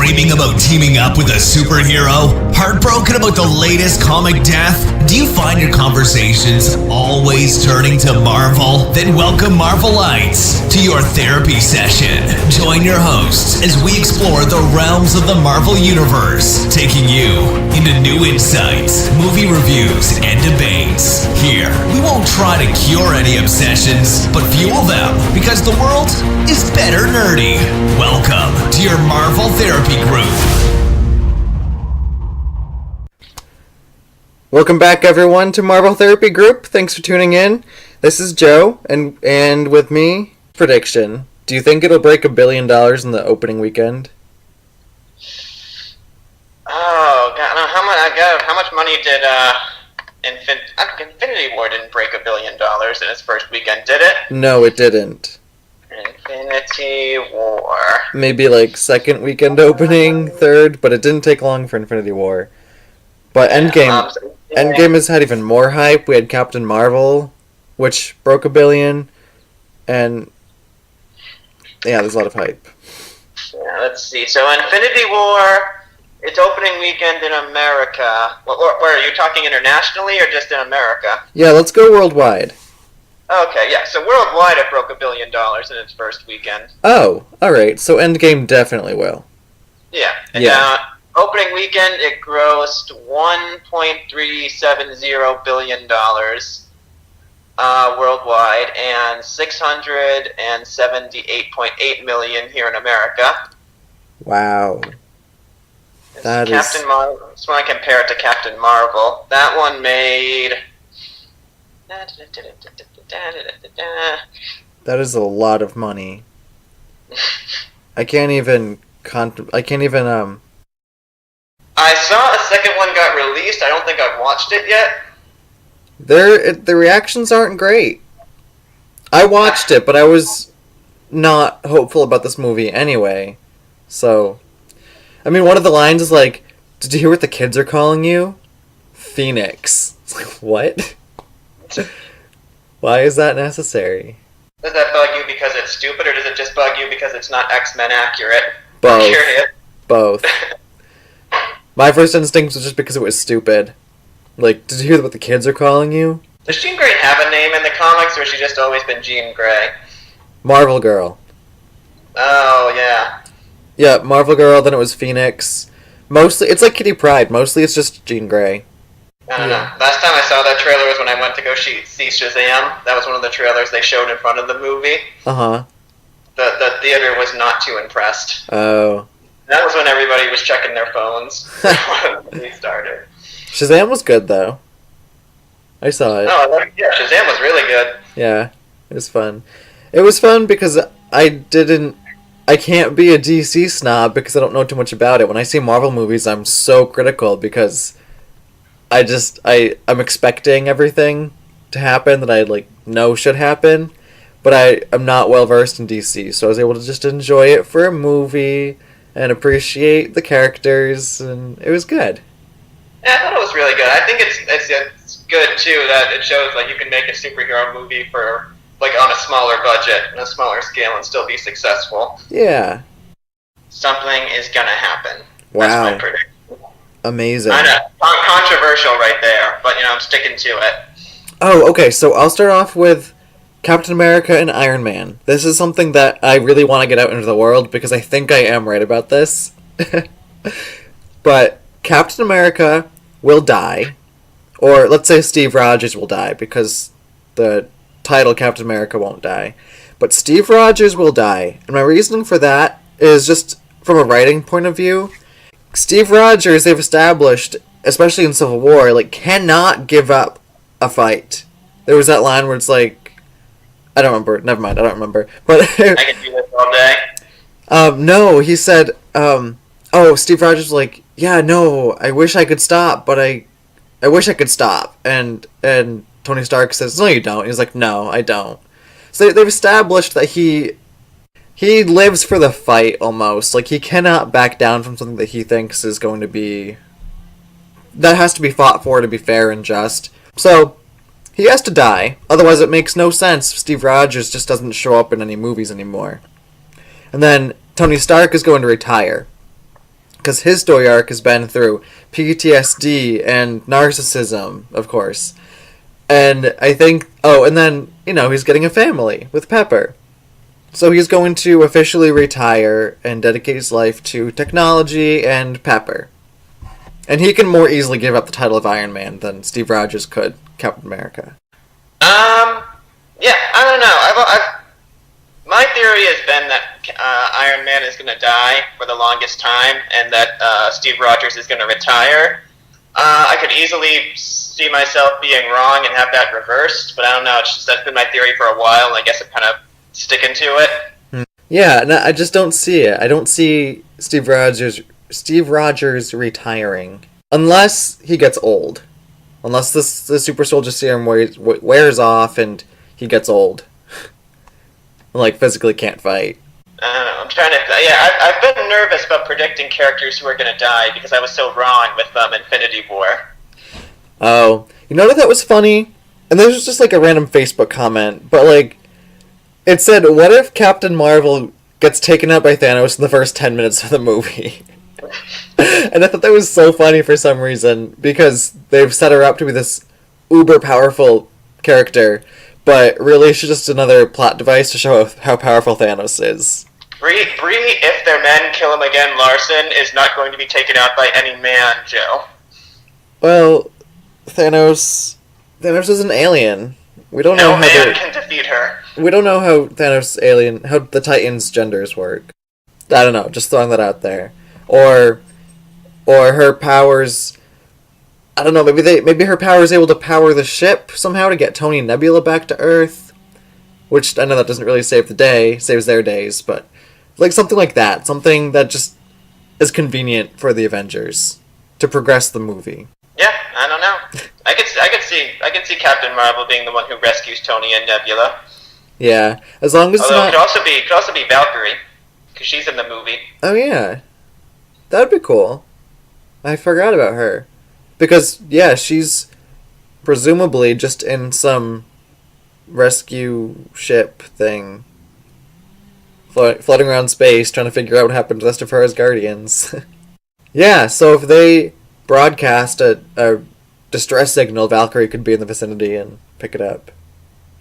Dreaming about teaming up with a superhero? Heartbroken about the latest comic death? Do you find your conversations always turning to Marvel? Then welcome Marvelites to your therapy session. Join your hosts as we explore the realms of the Marvel Universe, taking you into new insights, movie reviews, and debates. Here, we won't try to cure any obsessions, but fuel them, because the world is better nerdy. Welcome to your Marvel Therapy Group. Welcome back, everyone, to Marvel Therapy Group. Thanks for tuning in. This is Joe, and with me, prediction. Do you think it'll break $1 billion in the opening weekend? Oh God! How much money did Infinity War didn't break $1 billion in its first weekend, did it? No, it didn't. Infinity War. Maybe like second weekend opening, third, but it didn't take long for Infinity War. But Endgame has had even more hype. We had Captain Marvel, which broke $1 billion, and yeah, there's a lot of hype. Yeah, let's see. So Infinity War, its opening weekend in America. Where are you talking internationally or just in America? Yeah, let's go worldwide. Okay, yeah. So worldwide, it broke $1 billion in its first weekend. Oh, all right. So Endgame definitely will. Yeah. Yeah. Opening weekend, it grossed $1.370 billion worldwide, and $678.8 million here in America. Wow. That Captain Marvel. Just want to compare it to Captain Marvel. That one made. That is a lot of money. I can't even. I saw a second one got released. I don't think I've watched it yet. The reactions aren't great. I watched it, but I was not hopeful about this movie anyway. So, I mean, one of the lines is like, "Did you hear what the kids are calling you? Phoenix." It's like, what? Why is that necessary? Does that bug you because it's stupid, or does it just bug you because it's not X-Men accurate? Both. I'm curious. Both. My first instinct was just because it was stupid. Like, did you hear what the kids are calling you? Does Jean Grey have a name in the comics, or has she just always been Jean Grey? Marvel Girl. Oh, yeah. Yeah, Marvel Girl, then it was Phoenix. Mostly, it's like Kitty Pryde. Mostly it's just Jean Grey. I don't know. Last time I saw that trailer was when I went to go see Shazam. That was one of the trailers they showed in front of the movie. Uh-huh. The theater was not too impressed. Oh. That was when everybody was checking their phones when the movie started. Shazam was good, though. I saw it. Oh, yeah, Shazam was really good. Yeah, it was fun. It was fun because I can't be a DC snob because I don't know too much about it. When I see Marvel movies, I'm so critical because I'm expecting everything to happen that I, know should happen, but I'm not well versed in DC, so I was able to just enjoy it for a movie and appreciate the characters, and it was good. Yeah, I thought it was really good. I think it's good, too, that it shows, you can make a superhero movie for, on a smaller budget and a smaller scale and still be successful. Yeah. Something is gonna happen. Wow. That's my prediction. Amazing. I know. Controversial right there, but, I'm sticking to it. Oh, okay, so I'll start off with Captain America and Iron Man. This is something that I really want to get out into the world because I think I am right about this. But Captain America will die, or let's say Steve Rogers will die because the title Captain America won't die. But Steve Rogers will die, and my reasoning for that is just from a writing point of view. Steve Rogers, they've established, especially in Civil War, cannot give up a fight. There was that line where it's like, I don't remember. Never mind, I don't remember. But I can do this all day. No, he said, Steve Rogers was like, yeah, no, I wish I could stop, but I wish I could stop. And Tony Stark says, no, you don't. He's like, no, I don't. So they've established that he lives for the fight, almost. He cannot back down from something that he thinks is going to be... that has to be fought for to be fair and just. So, he has to die. Otherwise, it makes no sense. Steve Rogers just doesn't show up in any movies anymore. And then Tony Stark is going to retire. because his story arc has been through PTSD and narcissism, of course. And I think, and then, he's getting a family with Pepper. So he's going to officially retire and dedicate his life to technology and Pepper. And he can more easily give up the title of Iron Man than Steve Rogers could Captain America. Yeah, I don't know. My theory has been that Iron Man is going to die for the longest time, and that Steve Rogers is going to retire. I could easily see myself being wrong and have that reversed, but I don't know. That's been my theory for a while, and I guess I'm kind of sticking to it. Yeah, no, I just don't see it. I don't see Steve Rogers retiring unless he gets old. Unless the super soldier serum wears off and he gets old. Like, physically can't fight. I don't know. I'm trying to... Yeah, I've been nervous about predicting characters who are going to die because I was so wrong with Infinity War. Oh. You know that was funny? And this was just, like, a random Facebook comment, but, like, it said, what if Captain Marvel gets taken out by Thanos in the first 10 minutes of the movie? And I thought that was so funny for some reason, because they've set her up to be this uber-powerful character, but really she's just another plot device to show how powerful Thanos is. Bree, if their men kill him again, Larson is not going to be taken out by any man, Joe. Well, Thanos is an alien. We don't know how man can defeat her. We don't know how how the Titans' genders work. I don't know, just throwing that out there. Or her powers, I don't know, maybe her power is able to power the ship somehow to get Tony and Nebula back to Earth. Which, I know that doesn't really save the day, saves their days, but like something like that. Something that just is convenient for the Avengers to progress the movie. Yeah, I don't know. I could see Captain Marvel being the one who rescues Tony and Nebula. Yeah, as long as although it could also be Valkyrie, because she's in the movie. Oh yeah, that'd be cool. I forgot about her, because yeah, she's presumably just in some rescue ship thing, floating around space, trying to figure out what happened to the rest of her as Guardians. Yeah, so if they broadcast a distress signal, Valkyrie could be in the vicinity and pick it up.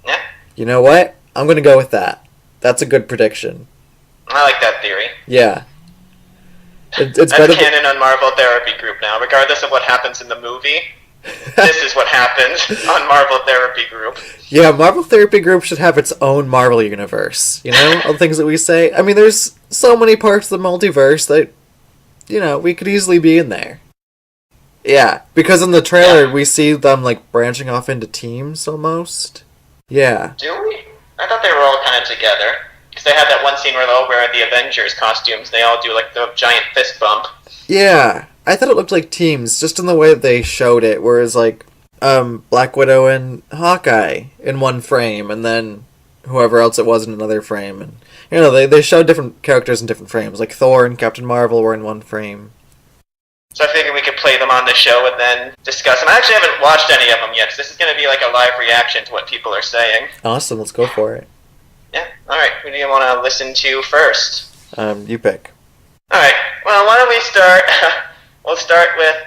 Yeah. You know what? I'm going to go with that. That's a good prediction. I like that theory. Yeah. It's That's better canon on Marvel Therapy Group now. Regardless of what happens in the movie, this is what happens on Marvel Therapy Group. Yeah, Marvel Therapy Group should have its own Marvel universe. You know, all the things that we say. I mean, there's so many parts of the multiverse that, you know, we could easily be in there. Yeah, because in the trailer we see them like branching off into teams almost. Yeah. Do we? I thought they were all kind of together. Because they had that one scene where they're all wearing the Avengers costumes. They all do like the giant fist bump. Yeah, I thought it looked like teams, just in the way that they showed it, whereas like Black Widow and Hawkeye in one frame, and then whoever else it was in another frame, and you know they showed different characters in different frames, like Thor and Captain Marvel were in one frame. So I figured we could play them on the show and then discuss them. I actually haven't watched any of them yet, so this is going to be like a live reaction to what people are saying. Awesome, let's go for it. Yeah, alright, who do you want to listen to first? You pick. Alright, well, why don't we start... We'll start with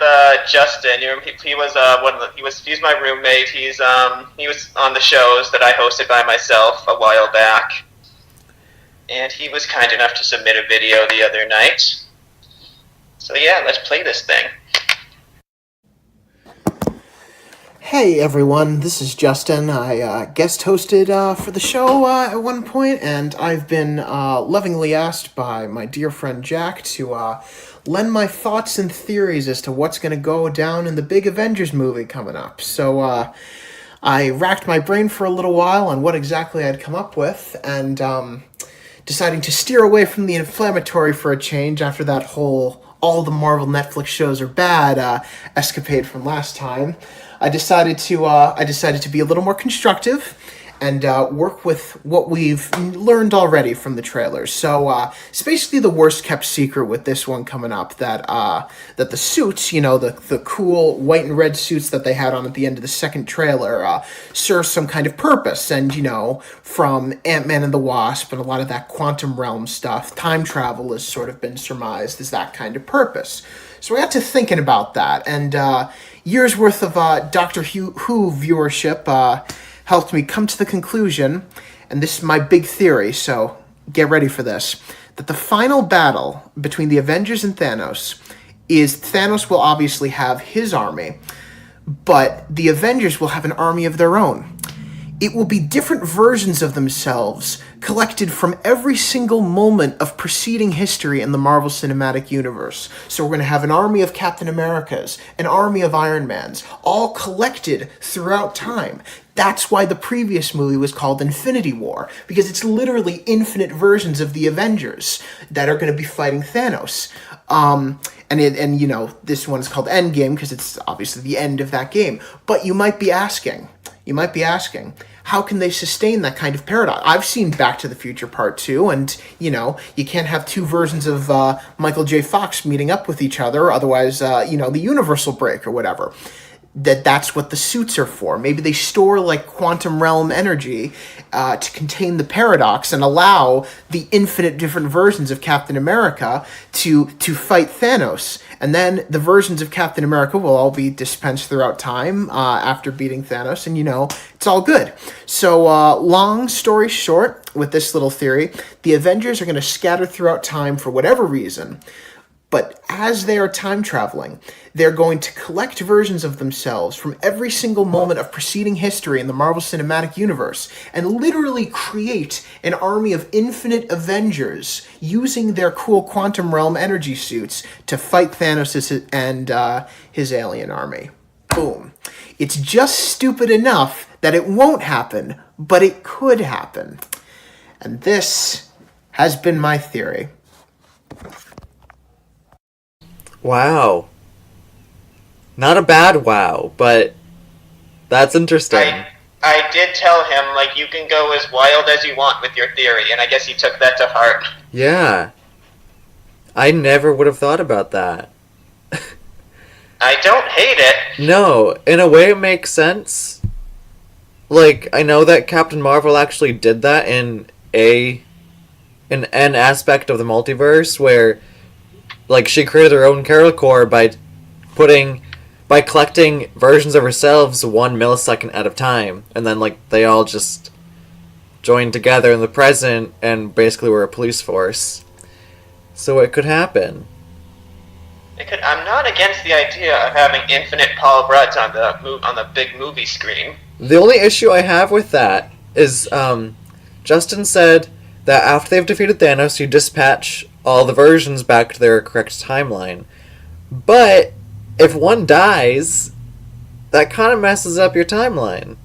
Justin. He's my roommate. He was on the shows that I hosted by myself a while back, and he was kind enough to submit a video the other night. So yeah, let's play this thing. Hey everyone, this is Justin. I guest hosted for the show at one point, and I've been lovingly asked by my dear friend Jack to lend my thoughts and theories as to what's going to go down in the big Avengers movie coming up. So I racked my brain for a little while on what exactly I'd come up with, and deciding to steer away from the inflammatory for a change after that whole all the Marvel Netflix shows are bad escapade from last time. I decided to be a little more constructive and work with what we've learned already from the trailers. So it's basically the worst kept secret with this one coming up, that the suits, the cool white and red suits that they had on at the end of the second trailer, serve some kind of purpose. And, from Ant-Man and the Wasp and a lot of that quantum realm stuff, time travel has sort of been surmised as that kind of purpose. So we got to thinking about that, and years worth of Doctor Who viewership helped me come to the conclusion, and this is my big theory, so get ready for this, that the final battle between the Avengers and Thanos will obviously have his army, but the Avengers will have an army of their own. It will be different versions of themselves collected from every single moment of preceding history in the Marvel Cinematic Universe. So we're going to have an army of Captain Americas, an army of Iron Mans, all collected throughout time. That's why the previous movie was called Infinity War, because it's literally infinite versions of the Avengers that are going to be fighting Thanos. And this one's called Endgame because it's obviously the end of that game. But you might be asking, how can they sustain that kind of paradox? I've seen Back to the Future Part 2, and, you can't have two versions of Michael J. Fox meeting up with each other, otherwise, the universe will break or whatever. That's what the suits are for. Maybe they store like quantum realm energy to contain the paradox and allow the infinite different versions of Captain America to fight Thanos. And then the versions of Captain America will all be dispensed throughout time after beating Thanos, and it's all good. So long story short, with this little theory, the Avengers are going to scatter throughout time for whatever reason. But as they are time traveling, they're going to collect versions of themselves from every single moment of preceding history in the Marvel Cinematic Universe and literally create an army of infinite Avengers using their cool quantum realm energy suits to fight Thanos and his alien army. Boom. It's just stupid enough that it won't happen, but it could happen. And this has been my theory. Wow. Not a bad wow, but that's interesting. I did tell him, you can go as wild as you want with your theory, and I guess he took that to heart. Yeah. I never would have thought about that. I don't hate it. No, in a way it makes sense. I know that Captain Marvel actually did that in an aspect of the multiverse where she created her own Carol Corps by collecting versions of herself 1 millisecond at a time, and then they all just joined together in the present and basically were a police force. So it could happen. I'm not against the idea of having infinite Paul Rudds on the big movie screen. The only issue I have with that is Justin said that after they've defeated Thanos, you dispatch all the versions back to their correct timeline. But if one dies, that kind of messes up your timeline.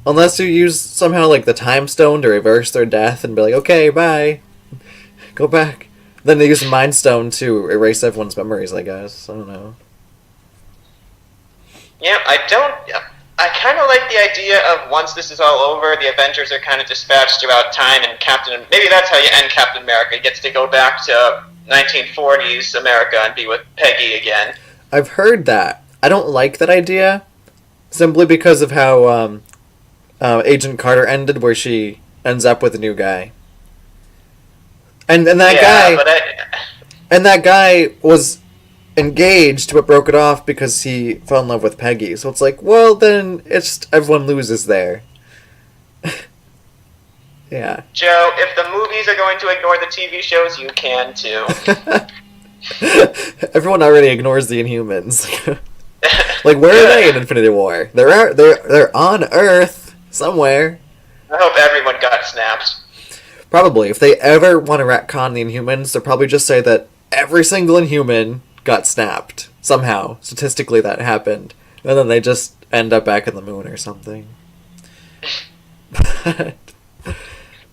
Unless you use somehow the time stone to reverse their death and be like, okay, bye. Go back. Then they use the Mind Stone to erase everyone's memories, I guess. I don't know. Yeah, I kind of like the idea of once this is all over, the Avengers are kind of dispatched throughout time, and maybe that's how you end Captain America. He gets to go back to 1940s America and be with Peggy again. I've heard that. I don't like that idea, simply because of how Agent Carter ended, where she ends up with a new guy. And that guy was engaged but broke it off because he fell in love with Peggy. So it's well, then it's just everyone loses there. Yeah. Joe, if the movies are going to ignore the TV shows, you can too. Everyone already ignores the Inhumans. Where are they in Infinity War? They're on Earth somewhere. I hope everyone got snapped. Probably. If they ever want to retcon the Inhumans, they'll probably just say that every single Inhuman got snapped. Somehow. Statistically that happened. And then they just end up back in the moon or something.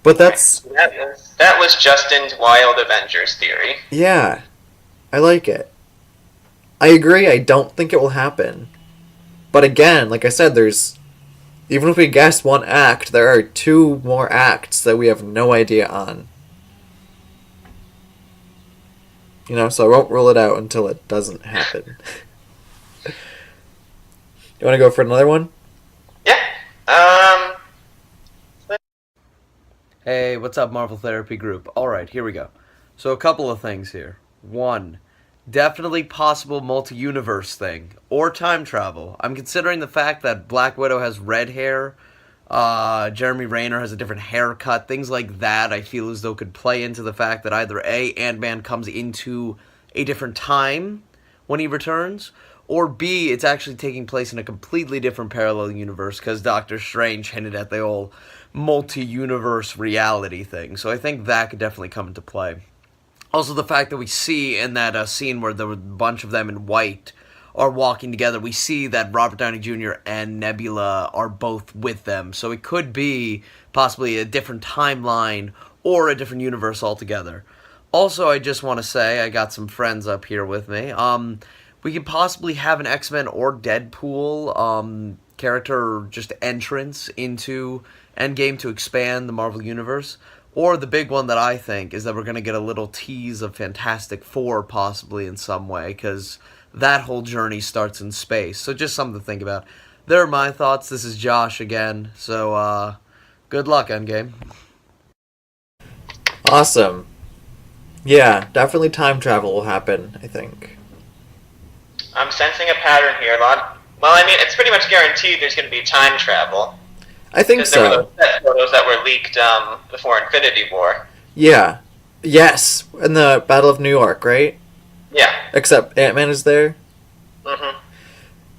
But that was Justin's wild Avengers theory. Yeah. I like it. I agree, I don't think it will happen. But again, like I said, there's even if we guess one act, there are 2 more acts that we have no idea on. You know, so I won't rule it out until it doesn't happen. You want to go for another one? Yeah. Hey, what's up, Marvel Therapy Group? Alright, here we go. So, a couple of things here. 1. Definitely possible multi-universe thing. Or time travel. I'm considering the fact that Black Widow has red hair, Jeremy Renner has a different haircut, things like that I feel as though could play into the fact that either A, Ant-Man comes into a different time when he returns, or B, it's actually taking place in a completely different parallel universe because Doctor Strange hinted at the whole multi-universe reality thing. So I think that could definitely come into play. Also, the fact that we see in that scene where there were a bunch of them in white are walking together, we see that Robert Downey Jr. and Nebula are both with them. So it could be possibly a different timeline or a different universe altogether. Also, I just want to say, I got some friends up here with me. We could possibly have an X-Men or Deadpool character just entrance into Endgame to expand the Marvel Universe. Or the big one that I think is that we're going to get a little tease of Fantastic Four possibly in some way, because that whole journey starts in space. So just something to think about. There are my thoughts. This is Josh again. So, good luck, Endgame. Awesome. Yeah, definitely time travel will happen, I think. I'm sensing a pattern here. Well, I mean, it's pretty much guaranteed there's going to be time travel. I think Because there were so. those set photos that were leaked before Infinity War. Yeah. Yes, in the Battle of New York, right? Yeah. Except Ant-Man is there. Mm-hmm.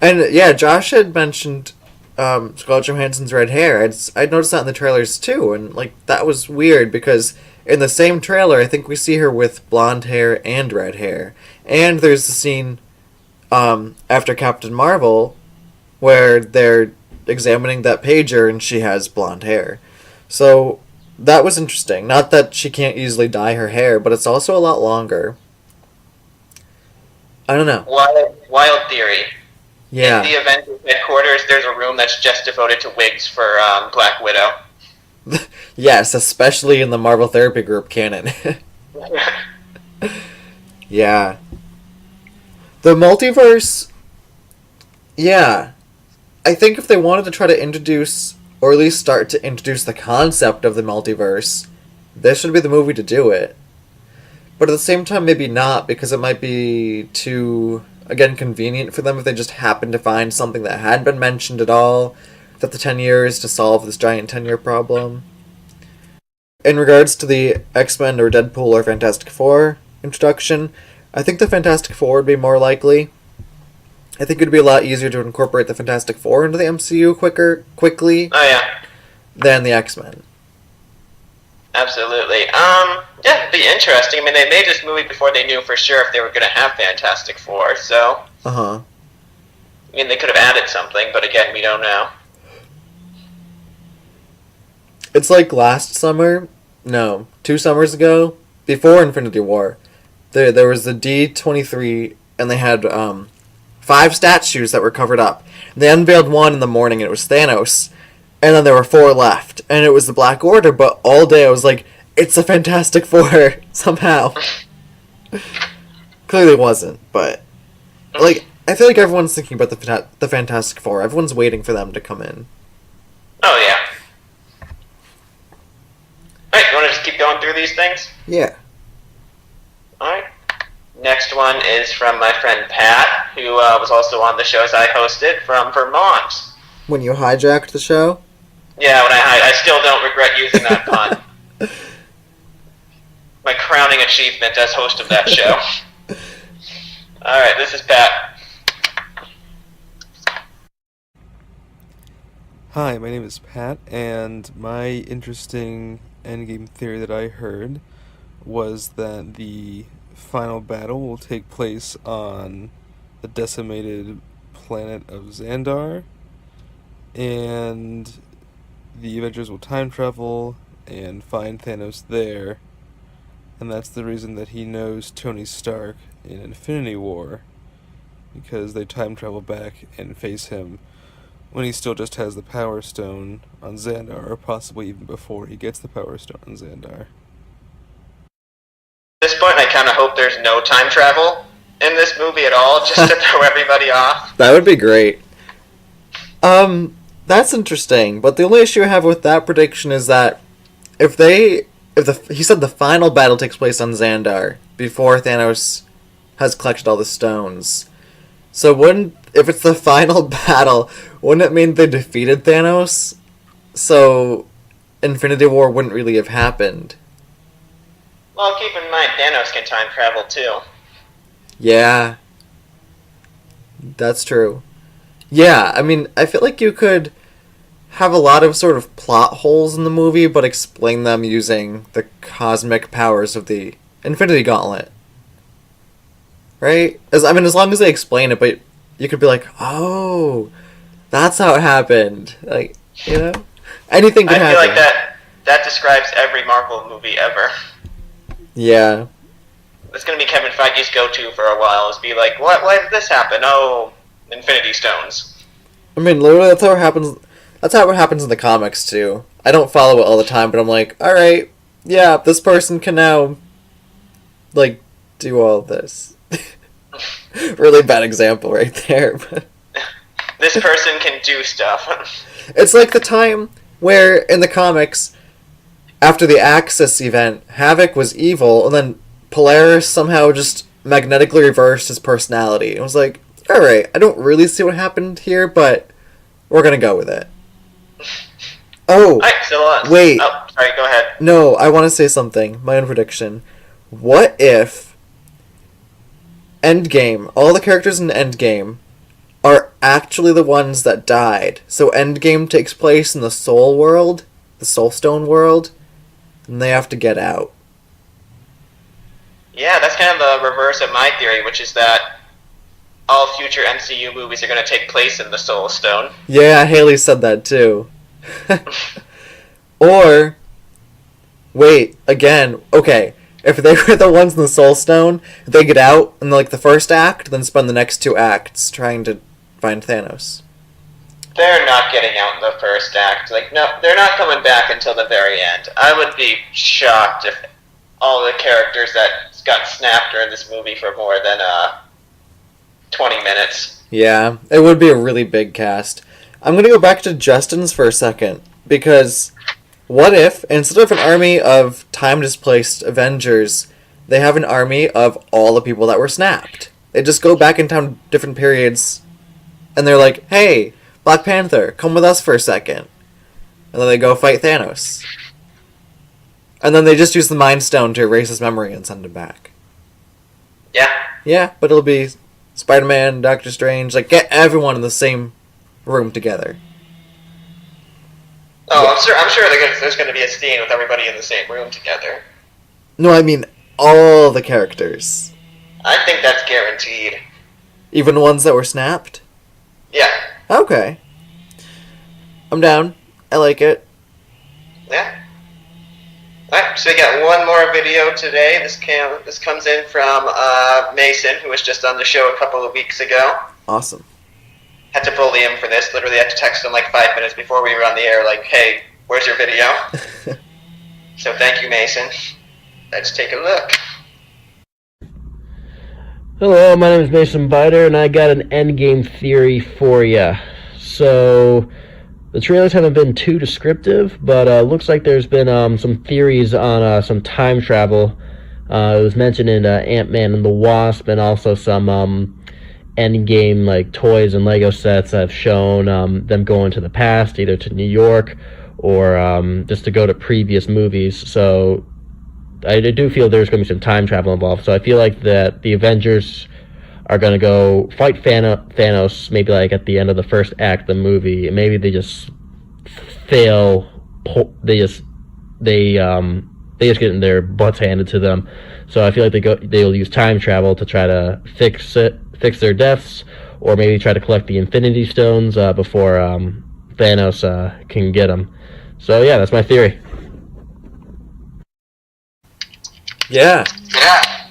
And yeah, Josh had mentioned Scarlett Johansson's red hair. I'd noticed that in the trailers too, and like that was weird because in the same trailer, I think we see her with blonde hair and red hair. And there's the scene after Captain Marvel where they're examining that pager and she has blonde hair. So that was interesting. Not that she can't easily dye her hair, but it's also a lot longer. I don't know. Wild theory. Yeah. In the Avengers headquarters, there's a room that's just devoted to wigs for Black Widow. Yes, especially in the Marvel Therapy Group canon. Yeah. The multiverse, yeah. I think if they wanted to try to introduce, or at least start to introduce the concept of the multiverse, this should be the movie to do it. But at the same time, maybe not, because it might be too, again, convenient for them if they just happen to find something that hadn't been mentioned at all for the 10 years to solve this giant 10-year problem. In regards to the X-Men or Deadpool or Fantastic Four introduction, I think the Fantastic Four would be more likely. I think it would be a lot easier to incorporate the Fantastic Four into the MCU quickly Oh, yeah. than the X-Men. Absolutely. Yeah, it'd be interesting. I mean, they made this movie before they knew for sure if they were going to have Fantastic Four, so... Uh-huh. I mean, they could have added something, but again, we don't know. It's like last summer, no, 2 summers ago, before Infinity War, there was the D23, and they had 5 statues that were covered up. They unveiled one in the morning, and it was Thanos, and then there were 4 left, and it was the Black Order, but all day I was like, it's a Fantastic Four, somehow. Clearly it wasn't, but, like, I feel like everyone's thinking about the Fantastic Four. Everyone's waiting for them to come in. Oh, yeah. Alright, you want to just keep going through these things? Yeah. Alright. Next one is from my friend Pat, who was also on the shows I hosted from Vermont. When you hijacked the show? Yeah, when I still don't regret using that pun. My crowning achievement as host of that show. Alright, this is Pat. Hi, my name is Pat, and my interesting Endgame theory that I heard was that the final battle will take place on the decimated planet of Xandar, and the Avengers will time travel and find Thanos there, and that's the reason that he knows Tony Stark in Infinity War, because they time travel back and face him when he still just has the Power Stone on Xandar, or possibly even before he gets the Power Stone on Xandar. At this point, I kind of hope there's no time travel in this movie at all, just to throw everybody off. That would be great. That's interesting, but the only issue I have with that prediction is that he said the final battle takes place on Xandar before Thanos has collected all the stones. So if it's the final battle, wouldn't it mean they defeated Thanos? So Infinity War wouldn't really have happened. Well, keep in mind, Thanos can time travel too. Yeah. That's true. Yeah, I mean, I feel like you could have a lot of sort of plot holes in the movie, but explain them using the cosmic powers of the Infinity Gauntlet. Right? As long as they explain it, but you could be like, oh, that's how it happened. Like, you know? Anything can happen. I feel like that describes every Marvel movie ever. Yeah. It's going to be Kevin Feige's go-to for a while, is be like, why did this happen? Oh, Infinity Stones. I mean, literally, that's how it happens in the comics, too. I don't follow it all the time, but I'm like, alright, yeah, this person can now, like, do all this. Really bad example right there. But this person can do stuff. It's like the time where, in the comics, after the Axis event, Havoc was evil, and then Polaris somehow just magnetically reversed his personality. It was like, alright, I don't really see what happened here, but we're gonna go with it. Oh, wait. Oh, sorry, go ahead. No, I want to say something. My own prediction. What if Endgame, all the characters in Endgame, are actually the ones that died? So Endgame takes place in the Soul world, the Soul Stone world, and they have to get out. Yeah, that's kind of the reverse of my theory, which is that all future MCU movies are going to take place in the Soul Stone. Yeah, Haley said that too. Or, wait, again, okay, if they were the ones in the Soul Stone, they get out in like the first act, then spend the next 2 acts trying to find Thanos. They're not getting out in the first act. Like, no, they're not coming back until the very end. I would be shocked if all the characters that got snapped during this movie for more than 20 minutes. Yeah, it would be a really big cast. I'm going to go back to Justin's for a second, because what if, instead of an army of time-displaced Avengers, they have an army of all the people that were snapped? They just go back in time different periods, and they're like, hey, Black Panther, come with us for a second. And then they go fight Thanos. And then they just use the Mind Stone to erase his memory and send him back. Yeah. Yeah, but it'll be Spider-Man, Doctor Strange, like, get everyone in the same room together. Oh, yeah. I'm sure there's going to be a scene with everybody in the same room together. No, I mean all the characters. I think that's guaranteed. Even the ones that were snapped? Yeah. Okay. I'm down. I like it. Yeah. Alright, so we got one more video today. This comes in from Mason, who was just on the show a couple of weeks ago. Awesome. Had to bully him for this. Literally had to text him like 5 minutes before we were on the air, like, hey, where's your video? So thank you, Mason. Let's take a look. Hello, my name is Mason Biter, and I got an Endgame theory for you. So, the trailers haven't been too descriptive, but looks like there's been some theories on some time travel. It was mentioned in Ant-Man and the Wasp, and also some Endgame like toys and Lego sets have shown them going to the past, either to New York or just to go to previous movies. So I do feel there's going to be some time travel involved. So I feel like that the Avengers are going to go fight Thanos maybe like at the end of the first act of the movie, and maybe they just fail. They just get their butts handed to them. So I feel like they'll use time travel to try to fix their deaths, or maybe try to collect the Infinity Stones before Thanos can get them. So yeah, that's my theory. Yeah.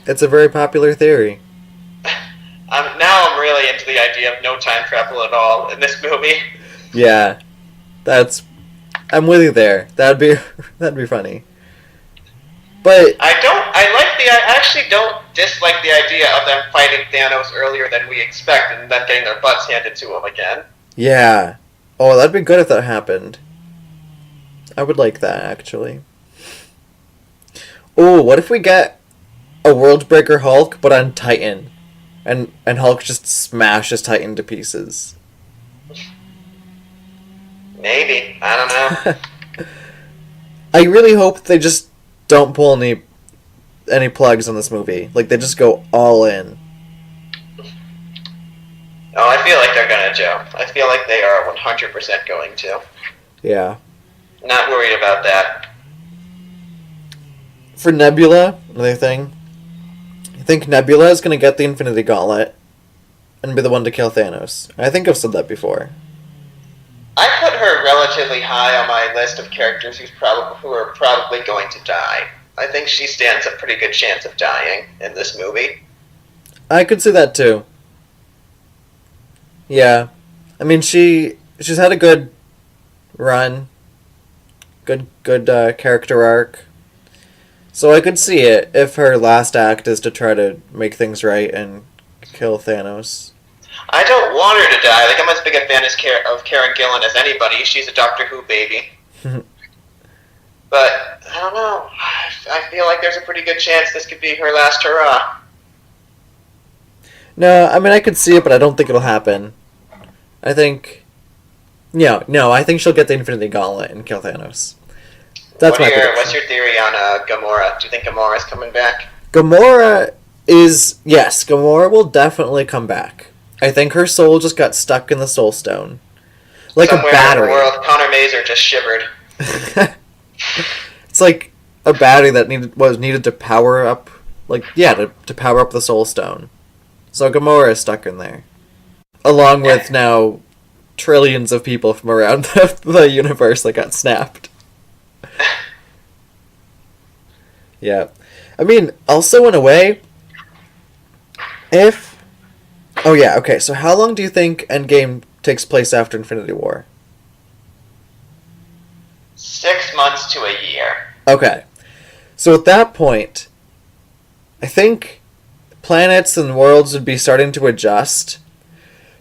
It's a very popular theory. Now I'm really into the idea of no time travel at all in this movie. Yeah, I'm with you there. That'd be funny. But I actually don't dislike the idea of them fighting Thanos earlier than we expect and then getting their butts handed to them again. yeah, oh, that'd be good if that happened. I would like that actually. Oh, what if we get a Worldbreaker Hulk, but on Titan, and Hulk just smashes Titan to pieces? Maybe. I don't know. I really hope they just don't pull any plugs on this movie. Like, they just go all in. Oh, I feel like they're gonna, Joe. I feel like they are 100% going to. Yeah. Not worried about that. For Nebula, another thing. I think Nebula is going to get the Infinity Gauntlet and be the one to kill Thanos. I think I've said that before. I put her relatively high on my list of characters who are probably going to die. I think she stands a pretty good chance of dying in this movie. I could see that too. Yeah. I mean, she's had a good run. Good character arc. So I could see it if her last act is to try to make things right and kill Thanos. I don't want her to die. Like, I'm as big a fan of Karen Gillan as anybody. She's a Doctor Who baby. But, I don't know. I feel like there's a pretty good chance this could be her last hurrah. No, I mean, I could see it, but I don't think it'll happen. I think... No, I think she'll get the Infinity Gauntlet and kill Thanos. That's my prediction. What's your theory on Gamora? Do you think Gamora's coming back? Gamora is... Yes, Gamora will definitely come back. I think her soul just got stuck in the Soul Stone. Like somewhere a battery. In the world, Conor Mazer just shivered. It's like a battery that needed to power up... to power up the Soul Stone. So Gamora is stuck in there. Along with now trillions of people from around the universe that got snapped. Yeah. I mean, also in a way, if... Oh yeah, okay, so how long do you think Endgame takes place after Infinity War? 6 months to a year. Okay. So at that point, I think planets and worlds would be starting to adjust.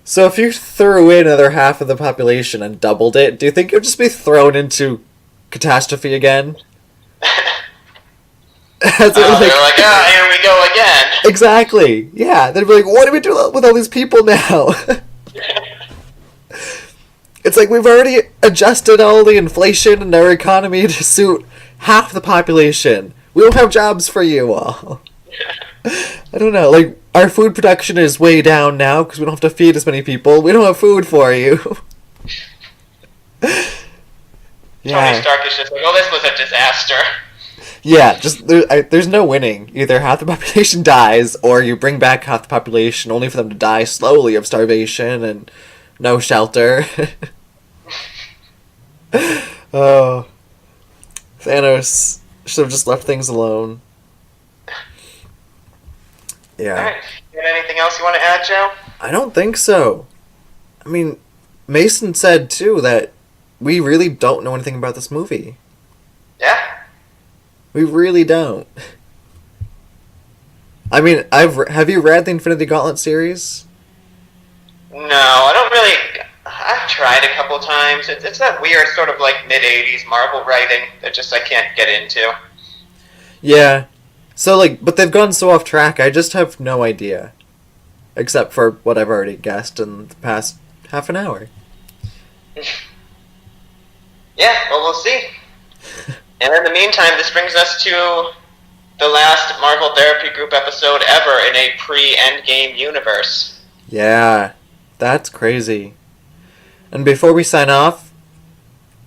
So if you threw in another half of the population and doubled it, do you think it would just be thrown into catastrophe again? They're like, here we go again. Exactly. Yeah. They'd be like, what do we do with all these people now? It's like we've already adjusted all the inflation in our economy to suit half the population. We don't have jobs for you all. I don't know. Like, our food production is way down now because we don't have to feed as many people. We don't have food for you. Yeah. Tony Stark is just like, oh, this was a disaster. Yeah, just there's no winning. Either half the population dies, or you bring back half the population only for them to die slowly of starvation and no shelter. Oh, Thanos should have just left things alone. Yeah. All right. You got anything else you want to add, Joe? I don't think so. I mean, Mason said too that we really don't know anything about this movie. Yeah. We really don't. I mean, have you read the Infinity Gauntlet series? No, I don't really. I've tried a couple times. It's that weird sort of like mid-'80s Marvel writing that just I can't get into. Yeah. So, but they've gone so off track, I just have no idea. Except for what I've already guessed in the past half an hour. Yeah, well, we'll see. And in the meantime, this brings us to the last Marvel Therapy Group episode ever in a pre-Endgame universe. Yeah, that's crazy. And before we sign off,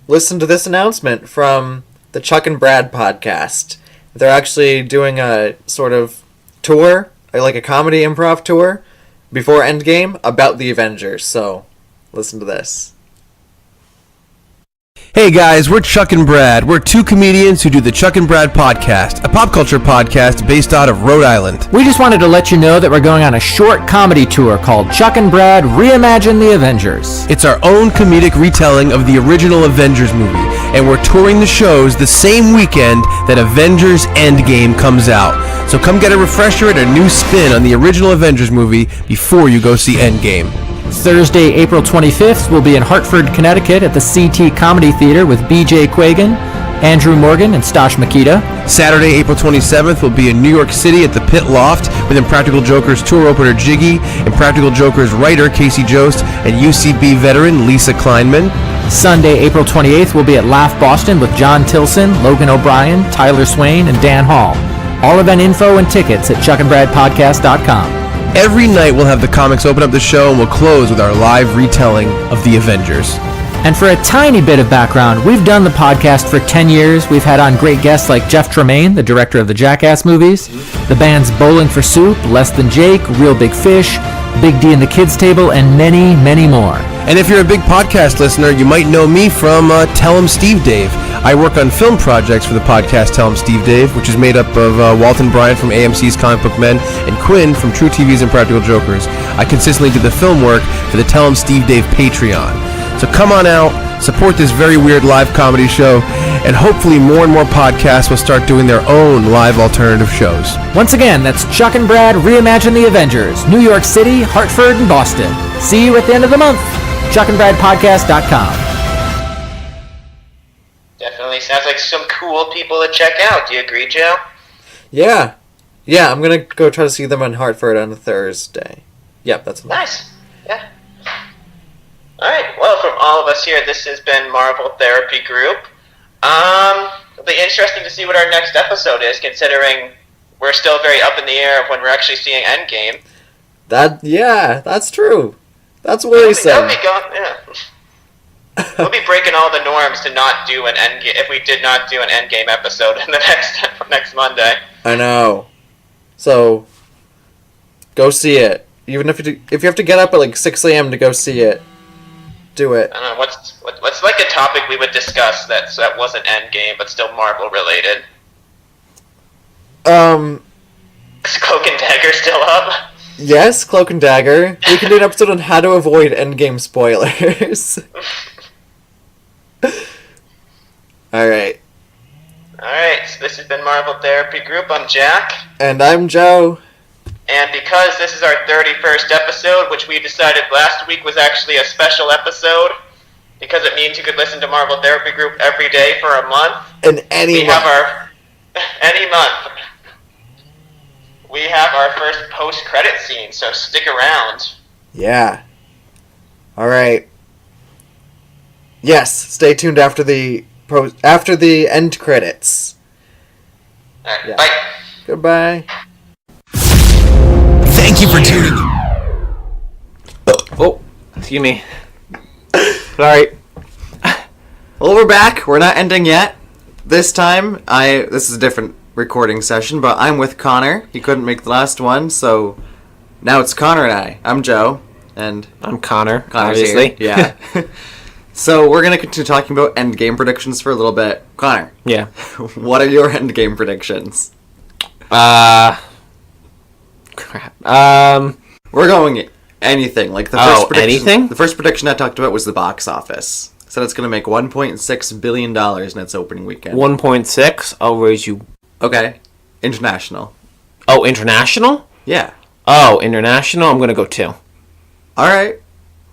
listen to this announcement from the Chuck and Brad podcast. They're actually doing a sort of tour, like a comedy improv tour, before Endgame about the Avengers. So, listen to this. Hey guys, we're Chuck and Brad. We're two comedians who do the Chuck and Brad podcast, a pop culture podcast based out of Rhode Island. We just wanted to let you know that we're going on a short comedy tour called Chuck and Brad Reimagine the Avengers. It's our own comedic retelling of the original Avengers movie, and we're touring the shows the same weekend that Avengers Endgame comes out. So come get a refresher and a new spin on the original Avengers movie before you go see Endgame. Thursday, April 25th, we'll be in Hartford, Connecticut at the CT Comedy Theater with BJ Quagan, Andrew Morgan, and Stosh Makita. Saturday, April 27th, we'll be in New York City at the Pit Loft with Impractical Jokers tour opener Jiggy, Impractical Jokers writer Casey Jost, and UCB veteran Lisa Kleinman. Sunday, April 28th, we'll be at Laugh Boston with John Tilson, Logan O'Brien, Tyler Swain, and Dan Hall. All event info and tickets at chuckandbradpodcast.com. Every night we'll have the comics open up the show and we'll close with our live retelling of the Avengers. And for a tiny bit of background, we've done the podcast for 10 years. We've had on great guests like Jeff Tremaine, the director of the Jackass movies, the bands Bowling for Soup, Less Than Jake, Real Big Fish, Big D and the Kids Table, and many, many more. And if you're a big podcast listener, you might know me from Tell 'em Steve Dave. I work on film projects for the podcast Tell 'em Steve Dave, which is made up of Walton Bryant from AMC's Comic Book Men and Quinn from True TV's Impractical Jokers. I consistently do the film work for the Tell 'em Steve Dave Patreon. So come on out, support this very weird live comedy show, and hopefully more and more podcasts will start doing their own live alternative shows. Once again, that's Chuck and Brad Reimagine the Avengers, New York City, Hartford, and Boston. See you at the end of the month. chuckandbradpodcast.com. Definitely sounds like some cool people to check out. Do you agree, Joe? Yeah. Yeah, I'm gonna go try to see them in Hartford on a Thursday. Yep, that's nice. Yeah. Alright, well, from all of us here, this has been Marvel Therapy Group. It'll be interesting to see what our next episode is, considering we're still very up in the air of when we're actually seeing Endgame. That's true. That's worrisome. We'll be breaking all the norms to not do an Endgame, if we did not do an Endgame episode in the next Monday. I know. So, go see it. Even if you have to get up at like 6 a.m. to go see it, do it. I don't know, what's like a topic we would discuss that wasn't Endgame but still Marvel related? Is Cloak and Dagger still up? Yes, Cloak and Dagger. We can do an episode on how to avoid Endgame spoilers. Alright. Alright, so this has been Marvel Therapy Group. I'm Jack. And I'm Joe. And because this is our 31st episode, which we decided last week was actually a special episode, because it means you could listen to Marvel Therapy Group every day for a month. And any month. Any month. We have our first post-credit scene, so stick around. Yeah. Alright. Yes, stay tuned after the end credits. Alright, yeah. Bye. Goodbye. Thank you for tuning in. Oh, excuse me. Sorry. Well, we're back. We're not ending yet. This time, this is a different recording session, but I'm with Conor. He couldn't make the last one, so now it's Conor and I. I'm Joe, and I'm Conor, Conor's obviously. Here. Yeah. So we're going to continue talking about Endgame predictions for a little bit. Conor. Yeah. What are your Endgame predictions? Crap. We're going anything. Like the first prediction, anything? The first prediction I talked about was the box office. Said it's going to make $1.6 billion in its opening weekend. 1.6? I'll raise you. Okay. International. Oh, international? Yeah. Oh, international? I'm going to go 2. Alright.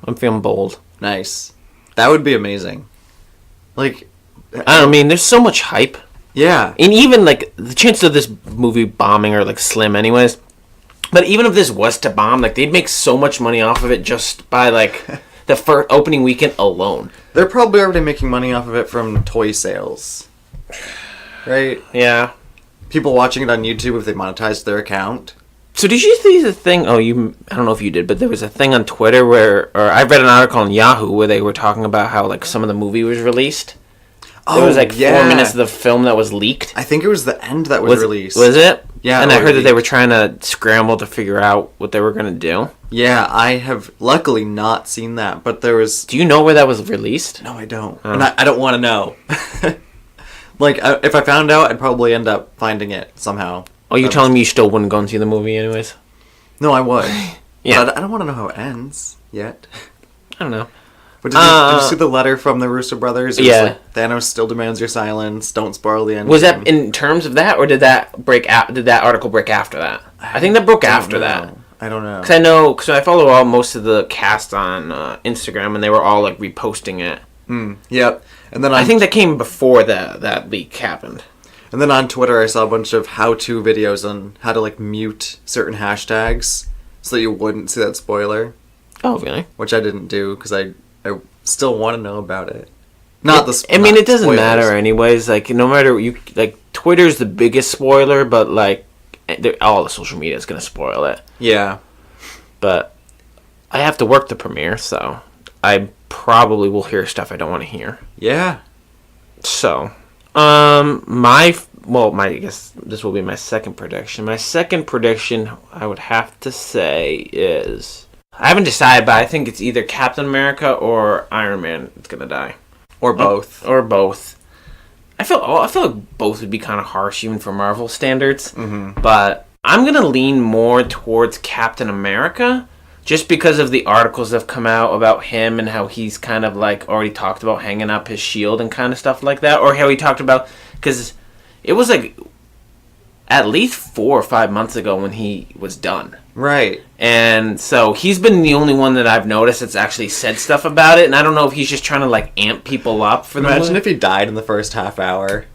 I'm feeling bold. Nice. That would be amazing. Like, I mean, there's so much hype. Yeah. And even, like, the chances of this movie bombing are, like, slim anyways. But even if this was to bomb, like, they'd make so much money off of it just by, like, the first opening weekend alone. They're probably already making money off of it from toy sales. Right? Yeah. People watching it on YouTube if they monetized their account. So did you see the thing? I don't know if you did, but there was a thing on Twitter or I read an article on Yahoo where they were talking about how, like, some of the movie was released. There was like 4 yeah. minutes of the film that was leaked. I think it was the end that was released. Was it? Yeah. And I heard that leaked. they were trying to scramble to figure out what they were going to do. Yeah, I have luckily not seen that, but there was... Do you know where that was released? No, I don't. Oh. And I don't want to know. Like, if I found out, I'd probably end up finding it somehow. Oh, you telling me you still wouldn't go and see the movie anyways? No, I would. Yeah. But I don't want to know how it ends yet. I don't know. But did you see the letter from the Russo brothers? It was Yeah. like, Thanos still demands your silence. Don't spoil the end. Was that in terms of that, or did that did that article break after that? I think that broke after that. I don't know. Because I follow most of the cast on Instagram, and they were all like reposting it. Yep. And then I think that came before that leak happened. And then on Twitter, I saw a bunch of how-to videos on how to like mute certain hashtags so that you wouldn't see that spoiler. Oh, really? Which I didn't do because I still want to know about it. Not the. I mean, not it doesn't spoilers. matter anyways. Like, no matter Twitter's the biggest spoiler, but like, all the social media is gonna spoil it. Yeah. But I have to work the premiere, so I probably will hear stuff I don't want to hear. Yeah. So, I guess this will be my second prediction. My second prediction, I would have to say, is I haven't decided, but I think it's either Captain America or Iron Man that's gonna die, or both, or both. I feel like both would be kind of harsh, even for Marvel standards. Mm-hmm. But I'm gonna lean more towards Captain America, just because of the articles that have come out about him and how he's kind of like already talked about hanging up his shield and kind of stuff like that, or how he talked about, because it was like at least 4 or 5 months ago when he was done. Right. And so he's been the only one that I've noticed that's actually said stuff about it, and I don't know if he's just trying to like amp people up for the Imagine movie. if he died in the first half hour.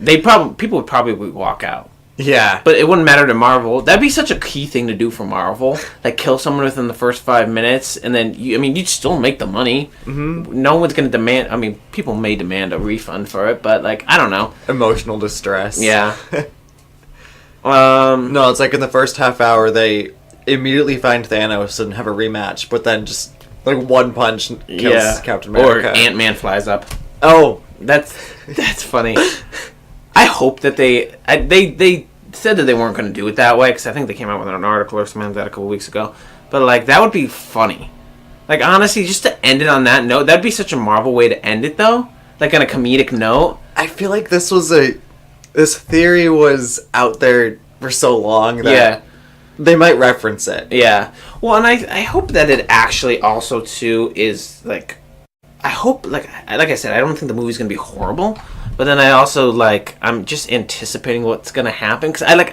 People would probably walk out. Yeah. But it wouldn't matter to Marvel. That'd be such a key thing to do for Marvel. Like, kill someone within the first 5 minutes, and then, you'd still make the money. Mm-hmm. No one's going to demand... people may demand a refund for it, but, like, I don't know. Emotional distress. Yeah. No, it's like in the first half hour, they immediately find Thanos and have a rematch, but then just, like, one punch kills Captain America. Or Ant-Man flies up. Oh. That's funny. I hope that they said that they weren't going to do it that way, because I think they came out with an article or something like that a couple weeks ago. But, like, that would be funny. Like, honestly, just to end it on that note, that'd be such a Marvel way to end it, though. Like, on a comedic note. I feel like this theory was out there for so long that they might reference it. Yeah. Well, and I hope that it actually also, too, is, like... I hope, like I said, I don't think the movie's going to be horrible. But then I also, I'm just anticipating what's going to happen. Because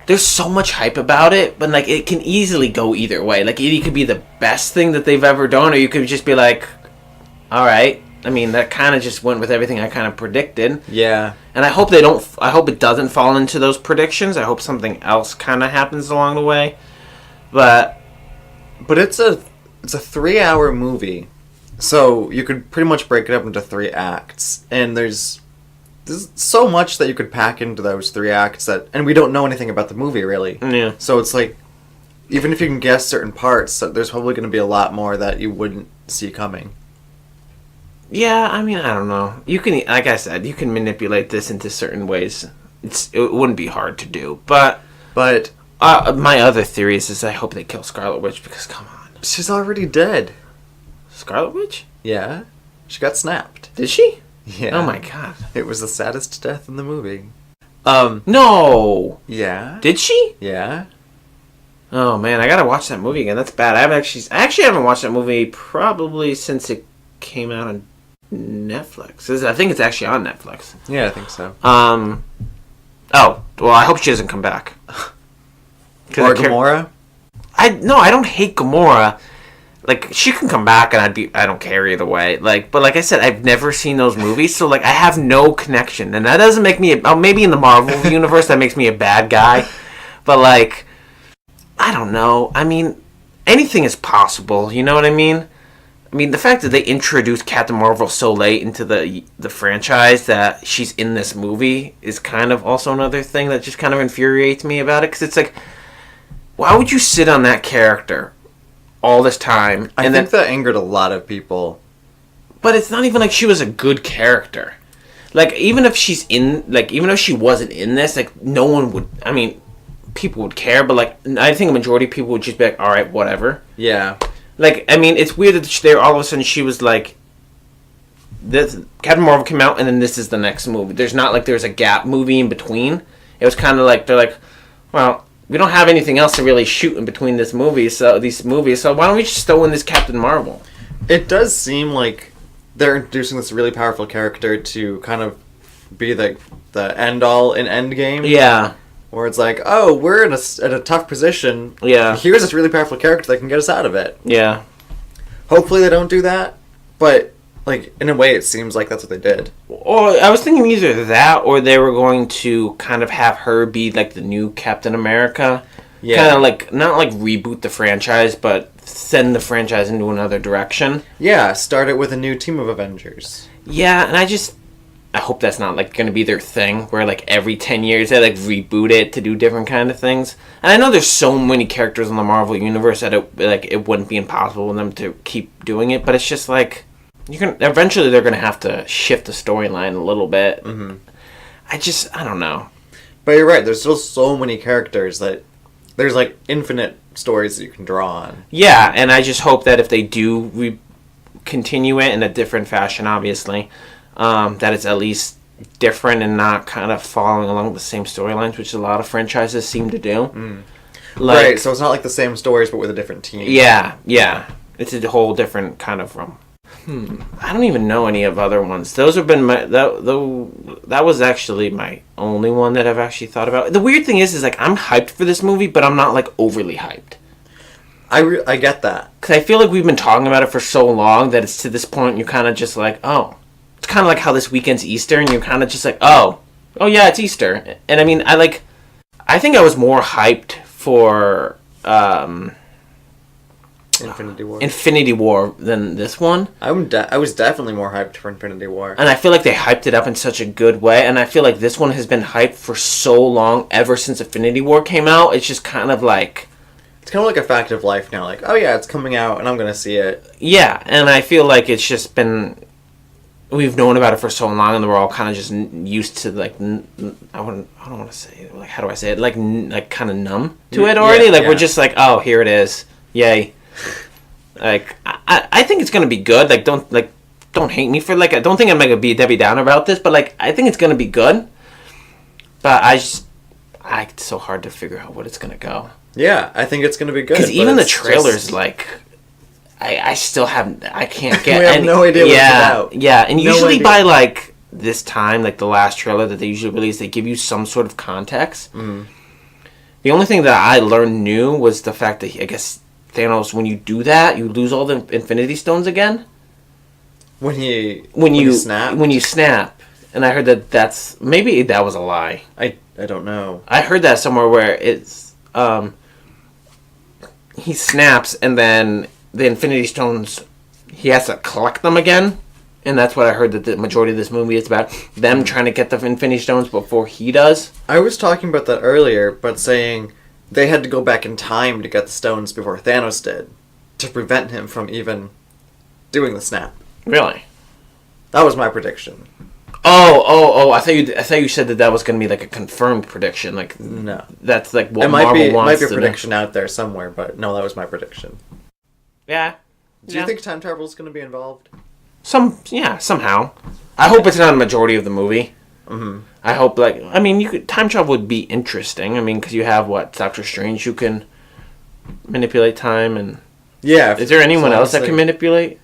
there's so much hype about it, but, it can easily go either way. Like, it could be the best thing that they've ever done, or you could just be like, alright. That kind of just went with everything I kind of predicted. Yeah. And I hope it doesn't fall into those predictions. I hope something else kind of happens along the way. But it's a 3-hour movie. So you could pretty much break it up into 3 acts, and there's so much that you could pack into those 3 acts and we don't know anything about the movie really. Yeah. So it's like, even if you can guess certain parts, there's probably going to be a lot more that you wouldn't see coming. Yeah, I don't know. You can, like I said, you can manipulate this into certain ways. It wouldn't be hard to do, but my other theories is I hope they kill Scarlet Witch, because come on, she's already dead. Scarlet Witch? Yeah. She got snapped. Did she? Yeah. Oh my god. It was the saddest death in the movie. No! Yeah. Did she? Yeah. Oh man, I gotta watch that movie again. That's bad. I actually haven't watched that movie probably since it came out on Netflix. I think it's actually on Netflix. Yeah, I think so. Oh, well, I hope she doesn't come back. Or Gamora? I don't hate Gamora. Like, she can come back and I don't care either way. But like I said, I've never seen those movies, so I have no connection. And that doesn't make me maybe in the Marvel universe that makes me a bad guy. But I don't know. Anything is possible, you know what I mean? The fact that they introduced Captain Marvel so late into the franchise that she's in this movie is kind of also another thing that just kind of infuriates me about it, because it's like, why would you sit on that character all this time? I think that angered a lot of people. But it's not even like she was a good character. Like, even if she wasn't in this, like, no one would, I mean, people would care, but, like, I think a majority of people would just be like, alright, whatever. Yeah. Like, I mean, it's weird that all of a sudden she was like, this Captain Marvel came out, and then this is the next movie. There's not like there's a gap movie in between. It was kind of like, they're like, well, we don't have anything else to really shoot in between these movies, so why don't we just throw in this Captain Marvel? It does seem like they're introducing this really powerful character to kind of be the end all in Endgame. Yeah. Where it's like, oh, we're in a tough position. Yeah. Here's this really powerful character that can get us out of it. Yeah. Hopefully they don't do that, but like in a way it seems like that's what they did. Or I was thinking either that or they were going to kind of have her be like the new Captain America. Yeah. Kind of like, not like reboot the franchise, but send the franchise into another direction. Yeah, start it with a new team of Avengers. Yeah, and I hope that's not like going to be their thing where like every 10 years they like reboot it to do different kind of things. And I know there's so many characters in the Marvel universe that it wouldn't be impossible for them to keep doing it, but it's just like eventually they're going to have to shift the storyline a little bit. Mm-hmm. I don't know. But you're right, there's still so many characters that there's like infinite stories that you can draw on. Yeah, and I just hope that if they do continue it in a different fashion, obviously, that it's at least different and not kind of following along the same storylines, which a lot of franchises seem to do. Mm. Right, so it's not like the same stories, but with a different team. Yeah. It's a whole different kind of realm. I don't even know any of other ones. Those have been that was actually my only one that I've actually thought about. The weird thing is like I'm hyped for this movie, but I'm not like overly hyped. I get that. Because I feel like we've been talking about it for so long that it's to this point you're kind of just like, oh. It's kind of like how this weekend's Easter and you're kind of just like, oh yeah, it's Easter. And I mean, I think I was more hyped for Infinity War than this one. I was definitely more hyped for Infinity War. And I feel like they hyped it up in such a good way. And I feel like this one has been hyped for so long, ever since Infinity War came out. It's just kind of like... It's kind of like a fact of life now. Like, oh yeah, it's coming out and I'm going to see it. Yeah, and I feel like it's just been... We've known about it for so long and we're all kind of just used to like... I don't want to say it. Like, how do I say it? Like kind of numb to it already. We're just like, oh, here it is. Yay. Like I think it's gonna be good. Like don't hate me for like I don't think I'm gonna be Debbie Downer about this, but like I think it's gonna be good. But it's so hard to figure out what it's gonna go. Yeah, I think it's gonna be good. Because even the trailers, like I still haven't. I can't get. We have no idea what it's about. Yeah, and usually by like this time, like the last trailer that they usually release, they give you some sort of context. Mm. The only thing that I learned new was the fact that I guess Thanos, when you do that, you lose all the Infinity Stones again. When you snap, and I heard that's maybe that was a lie. I don't know. I heard that somewhere where it's he snaps and then the Infinity Stones he has to collect them again, and that's what I heard that the majority of this movie is about them trying to get the Infinity Stones before he does. I was talking about that earlier, but saying they had to go back in time to get the stones before Thanos did, to prevent him from even doing the snap. Really? That was my prediction. Oh! I thought you said that was going to be like a confirmed prediction. Like no, that's like what Marvel wants. It might be a prediction out there somewhere, but no, that was my prediction. Yeah. Do you think time travel is going to be involved? Somehow. I hope it's not a majority of the movie. Mm-hmm. I hope, time travel would be interesting. I mean, because you have, Doctor Strange who can manipulate time, and... Yeah. Is there anyone else that can manipulate?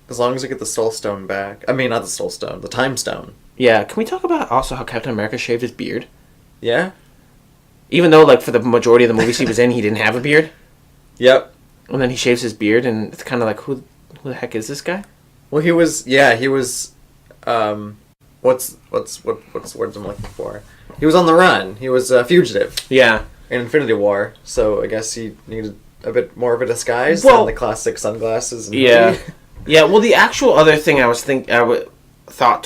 As long as you get the Soul Stone back. I mean, not the Soul Stone, the Time Stone. Yeah, can we talk about also how Captain America shaved his beard? Yeah? Even though, for the majority of the movies he was in, he didn't have a beard? Yep. And then he shaves his beard, and it's kind of like, who the heck is this guy? Well, he was, what's the words I'm looking for? He was on the run. He was a fugitive. Yeah. In Infinity War, so I guess he needed a bit more of a disguise than the classic sunglasses. Yeah. Yeah, well, the actual other thing I thought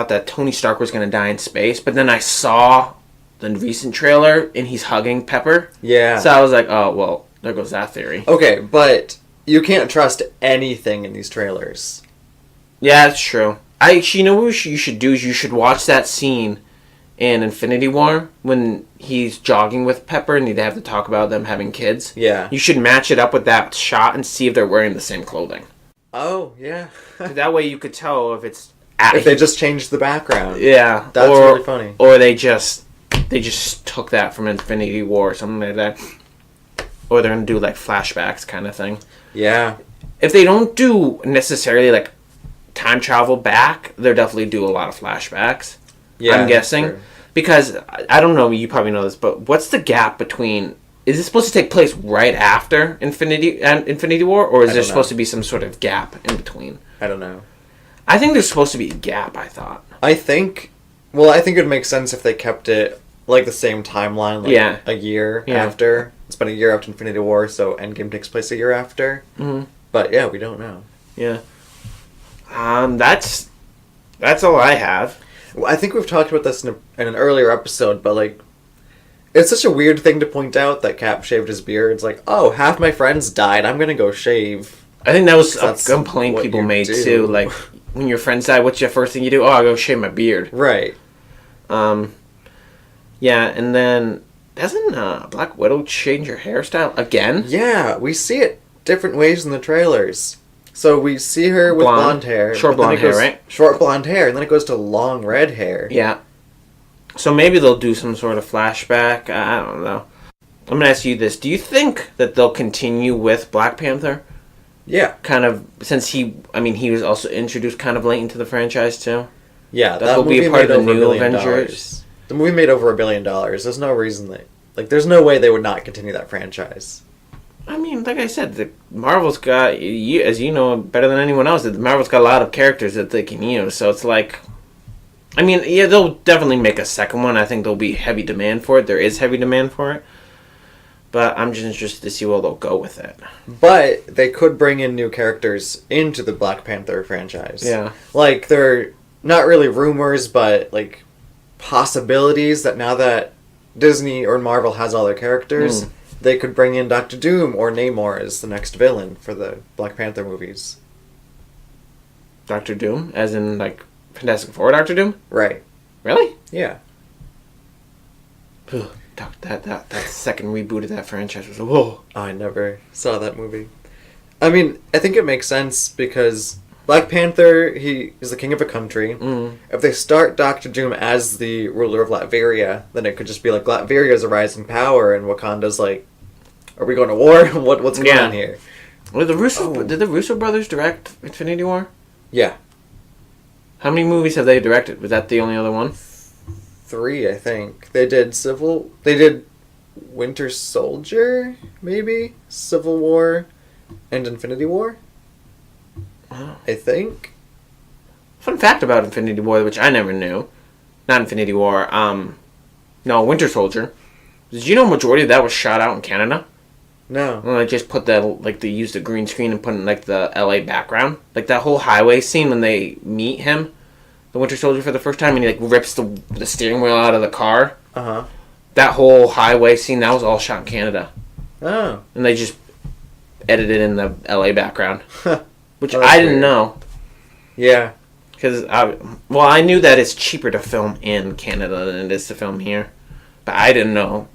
that Tony Stark was going to die in space, but then I saw the recent trailer, and he's hugging Pepper. Yeah. So I was like, oh, well, there goes that theory. Okay, but you can't trust anything in these trailers. Yeah, that's true. You know what you should do is you should watch that scene in Infinity War when he's jogging with Pepper and they have to talk about them having kids. Yeah. You should match it up with that shot and see if they're wearing the same clothing. Oh, yeah. That way you could tell if it's... If they just changed the background. Yeah. That's really funny. Or they just took that from Infinity War or something like that. Or they're going to do like flashbacks kind of thing. Yeah. If they don't do necessarily like time travel back, they'll definitely do a lot of flashbacks. Yeah, I'm guessing. Sure. Because, I don't know, you probably know this, but what's the gap between... Is it supposed to take place right after Infinity War, or is there supposed to be some sort of gap in between? I don't know. I think there's supposed to be a gap, I thought. I think it would make sense if they kept it, like, the same timeline, like, a year after. It's been a year after Infinity War, so Endgame takes place a year after. Mm-hmm. But, yeah, we don't know. Yeah. That's all I have. Well, I think we've talked about this in an earlier episode, but, like, it's such a weird thing to point out that Cap shaved his beard. It's like, oh, half my friends died. I'm going to go shave. I think that was a complaint people made, too. Like, when your friends die, what's your first thing you do? Oh, I'll go shave my beard. Right. Yeah, and then doesn't Black Widow change her hairstyle again? Yeah, we see it different ways in the trailers. So we see her with blonde hair. Short blonde hair, right? Short blonde hair, and then it goes to long red hair. Yeah. So maybe they'll do some sort of flashback. I don't know. I'm going to ask you this. Do you think that they'll continue with Black Panther? Yeah. Kind of, since he was also introduced kind of late into the franchise, too? Yeah, that will be a part of the new Avengers. The movie made over $1 billion. There's no reason there's no way they would not continue that franchise. I mean, like I said, Marvel's got, as you know better than anyone else, Marvel's got a lot of characters that they can use. So it's like, I mean, yeah, they'll definitely make a second one. I think there'll be heavy demand for it. There is heavy demand for it. But I'm just interested to see where they'll go with it. But they could bring in new characters into the Black Panther franchise. Yeah. Like, they're not really rumors, but, like, possibilities that now that Disney or Marvel has all their characters... They could bring in Dr. Doom or Namor as the next villain for the Black Panther movies. Dr. Doom? As in, like, Fantastic Four Dr. Doom? Right. Really? Yeah. That second reboot of that franchise was... Whoa. I never saw that movie. I mean, I think it makes sense because Black Panther, he is the king of a country. Mm. If they start Dr. Doom as the ruler of Latveria, then it could just be like Latveria is a rising power and Wakanda's like, are we going to war? What's going on here? Well, did the Russo brothers direct Infinity War? Yeah. How many movies have they directed? Was that the only other one? 3, I think. They did Winter Soldier, maybe? Civil War, and Infinity War? Oh. I think. Fun fact about Infinity War, which I never knew. Not Infinity War, Winter Soldier. Did you know majority of that was shot out in Canada? No. Well, they just put that, like, they used a green screen and put in, like, the LA background. Like, that whole highway scene when they meet him, the Winter Soldier, for the first time, and he, like, rips the steering wheel out of the car. Uh-huh. That whole highway scene, that was all shot in Canada. Oh. And they just edited in the LA background. Which I didn't know. Yeah. Because, I knew that it's cheaper to film in Canada than it is to film here. But I didn't know.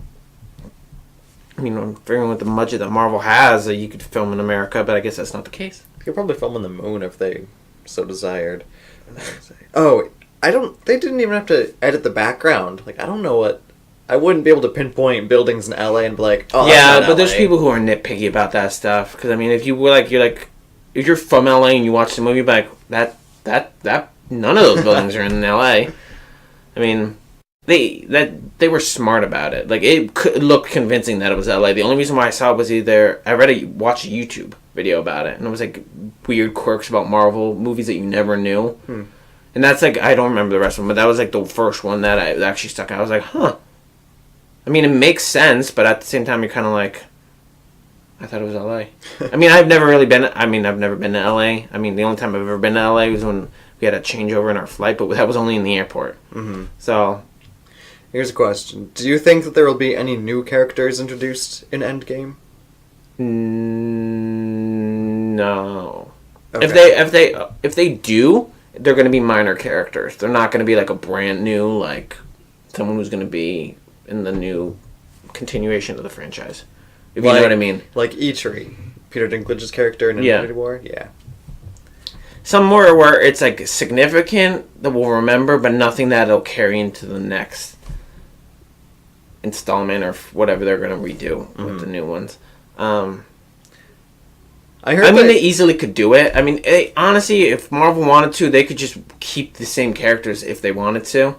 I mean, I'm figuring with the budget that Marvel has, you could film in America, but I guess that's not the case. They could probably film on the moon if they so desired. Oh, they didn't even have to edit the background. Like, I don't know what... I wouldn't be able to pinpoint buildings in LA and be like, oh, yeah, that's not but LA. There's people who are nitpicky about that stuff. Because, I mean, if if you're from LA and you watch the movie, you're like, none of those buildings are in LA. I mean... They were smart about it. Like, it could look convincing that it was LA. The only reason why I saw it was either I watched a YouTube video about it, and it was like weird quirks about Marvel movies that you never knew. And that's like, I don't remember the rest of them, but that was like the first one that I actually stuck out. I was like, huh. I mean, it makes sense, but at the same time, you're kind of like, I thought it was LA. I mean, I've never been to LA. I mean, the only time I've ever been to LA was when we had a changeover in our flight, but that was only in the airport. Mm-hmm. So... Here's a question. Do you think that there will be any new characters introduced in Endgame? No. Okay. If they do, they're going to be minor characters. They're not going to be like a brand new, like someone who's going to be in the new continuation of the franchise. If you know what I mean. Like Eitri, Peter Dinklage's character in Infinity War. Yeah. Some more where it's like significant that we'll remember, but nothing that'll carry into the next installment or whatever they're going to redo with the new ones. They easily could do it. I mean, honestly, if Marvel wanted to, they could just keep the same characters if they wanted to.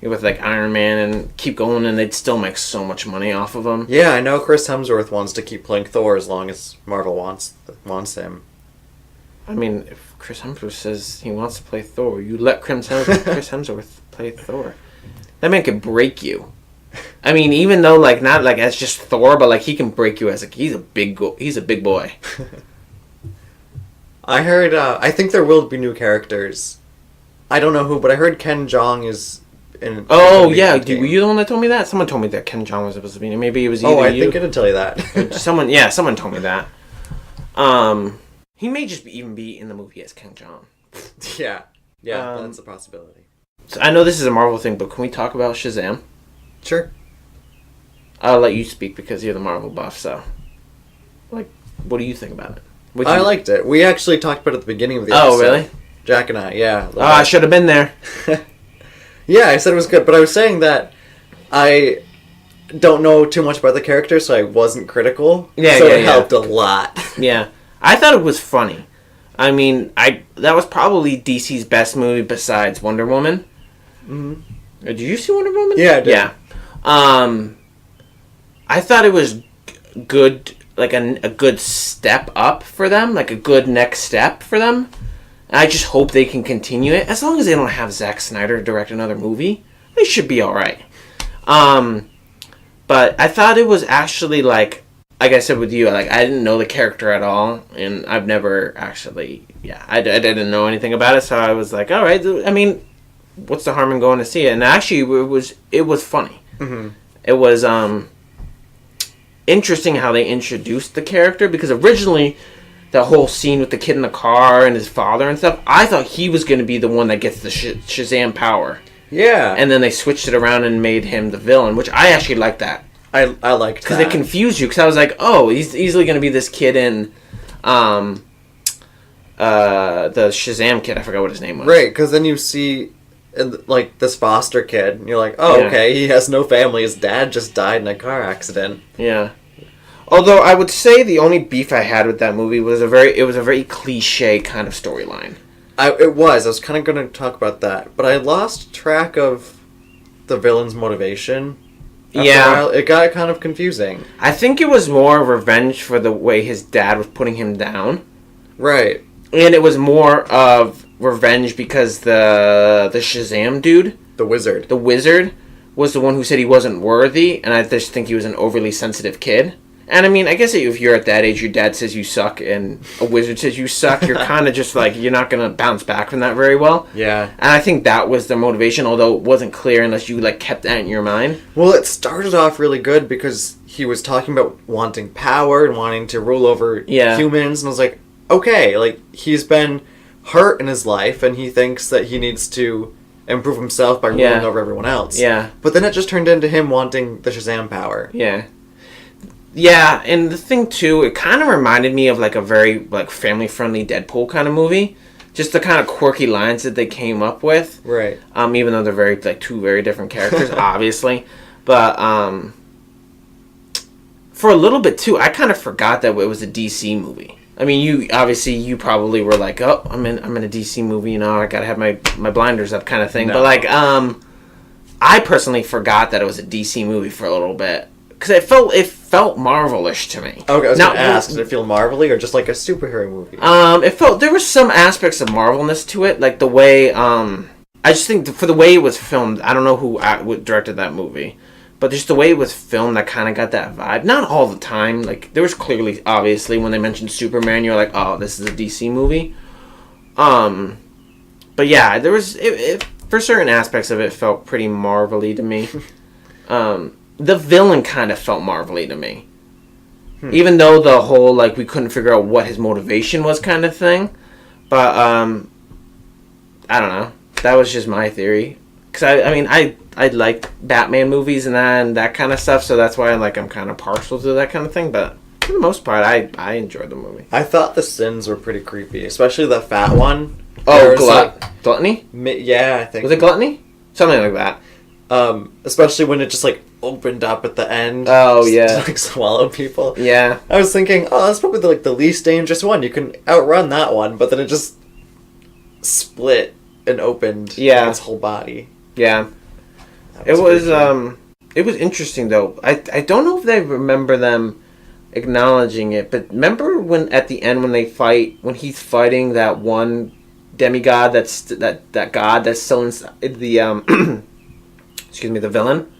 With like Iron Man and keep going, and they'd still make so much money off of them. Yeah, I know Chris Hemsworth wants to keep playing Thor as long as Marvel wants him. I mean, if Chris Hemsworth says he wants to play Thor, you let Chris Hemsworth play Thor. That man could break you. I mean, even though like not like as just Thor, but like he can break you as like he's a big boy. I heard. I think there will be new characters. I don't know who, but I heard Ken Jeong is. Were you the one that told me that? Someone told me that Ken Jeong was supposed to be. Maybe it was either I think I did tell you that. someone told me that. He may just even be in the movie as Ken Jeong. Yeah, that's a possibility. So I know this is a Marvel thing, but can we talk about Shazam? Sure. I'll let you speak because you're the Marvel buff. So, like, what do you think about it? I liked it. We actually talked about it at the beginning of the episode. Oh, really? Jack and I, yeah. I should have been there. Yeah, I said it was good, but I was saying that I don't know too much about the character, so I wasn't critical. It helped a lot. Yeah. I thought it was funny. I mean, that was probably DC's best movie besides Wonder Woman. Mm-hmm. Did you see Wonder Woman? Yeah, I did. Yeah. I thought it was good, like a good step up for them, like a good next step for them. I just hope they can continue it. As long as they don't have Zack Snyder direct another movie, they should be alright. But I thought it was actually like I said with you, like I didn't know the character at all, and I've never actually, I didn't know anything about it, so I was like, alright, I mean, what's the harm in going to see it? And actually, it was funny. Mm-hmm. It was interesting how they introduced the character, because originally that whole scene with the kid in the car and his father and stuff, I thought he was going to be the one that gets the Shazam power. Yeah. And then they switched it around and made him the villain, which I actually liked that. I liked that. Because it confused you, because I was like, oh, he's easily going to be this kid in the Shazam kid. I forgot what his name was. Right, because then you see like this foster kid, and you're like, oh, okay, he has no family. His dad just died in a car accident. Yeah. Although I would say the only beef I had with that movie was a very cliche kind of storyline. It was. I was kind of going to talk about that, but I lost track of the villain's motivation. After a while. It got kind of confusing. I think it was more revenge for the way his dad was putting him down. Right. And it was more of revenge because the Shazam dude, the wizard, was the one who said he wasn't worthy, and I just think he was an overly sensitive kid. And I mean, I guess if you're at that age, your dad says you suck, and a wizard says you suck, you're kind of just like, you're not going to bounce back from that very well. Yeah. And I think that was the motivation, although it wasn't clear unless you, like, kept that in your mind. Well, it started off really good because he was talking about wanting power and wanting to rule over humans, and I was like, okay, like, he's been hurt in his life, and he thinks that he needs to improve himself by ruling over everyone else. Yeah. But then it just turned into him wanting the Shazam power. Yeah. Yeah, and the thing, too, it kind of reminded me of, like, a very, like, family-friendly Deadpool kind of movie. Just the kind of quirky lines that they came up with. Right. Even though they're very, like, two very different characters, obviously. But, for a little bit, too, I kind of forgot that it was a DC movie. I mean, you probably were like, oh, I'm in a DC movie, you know, I gotta have my blinders up kind of thing. No. But, like, I personally forgot that it was a DC movie for a little bit. Because it felt Marvel-ish to me. Okay, I was going to ask, did it feel Marvel-y or just like a superhero movie? There were some aspects of Marvel-ness to it, like the way, I just think for the way it was filmed, I don't know who directed that movie, but just the way it was filmed, I kind of got that vibe. Not all the time, like, there was clearly, obviously, when they mentioned Superman, you're like, oh, this is a DC movie. But yeah, there was, for certain aspects of it, felt pretty Marvel-y to me. The villain kind of felt Marvel-y to me. Even though the whole, like, we couldn't figure out what his motivation was kind of thing. But I don't know. That was just my theory. Cause I like Batman movies and that kind of stuff, so that's why I'm kind of partial to that kind of thing. But for the most part, I enjoyed the movie. I thought the sins were pretty creepy, especially the fat one. Oh, gluttony? Yeah, I think. Was it gluttony? Something like that. Especially when it just opened up at the end. Oh yeah, to swallow people. Yeah. I was thinking, oh, that's probably the least dangerous one. You can outrun that one, but then it just split and opened its whole body. Yeah. It was interesting though. I don't know if they remember them acknowledging it, but remember when at the end when he's fighting that one demigod that god that's still in the excuse me, the villain.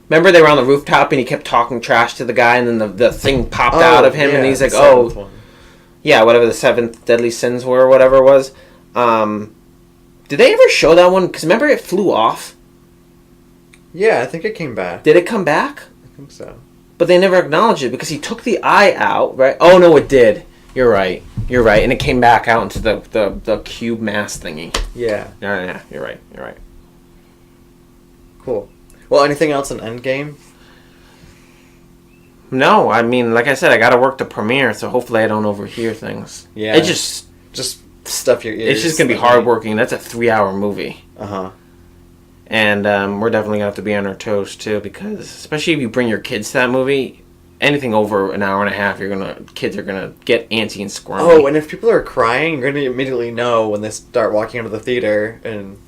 Remember they were on the rooftop and he kept talking trash to the guy, and then the thing popped out of him, and he's like, yeah, whatever the 7 deadly sins were or whatever it was. Did they ever show that one? Because remember it flew off? Yeah, I think it came back. Did it come back? I think so. But they never acknowledged it because he took the eye out, right? Oh, no, it did. You're right. And it came back out into the cube mass thingy. Yeah. Yeah, you're right. Cool. Well, anything else in Endgame? No, I mean, like I said, I gotta work the premiere, so hopefully I don't overhear things. Yeah. It just stuff your ears. It's just gonna be hardworking. That's a 3-hour movie. Uh-huh. And we're definitely gonna have to be on our toes too, because especially if you bring your kids to that movie, anything over an hour and a half, kids are gonna get antsy and squirmy. Oh, and if people are crying, you're gonna immediately know when they start walking out of the theater and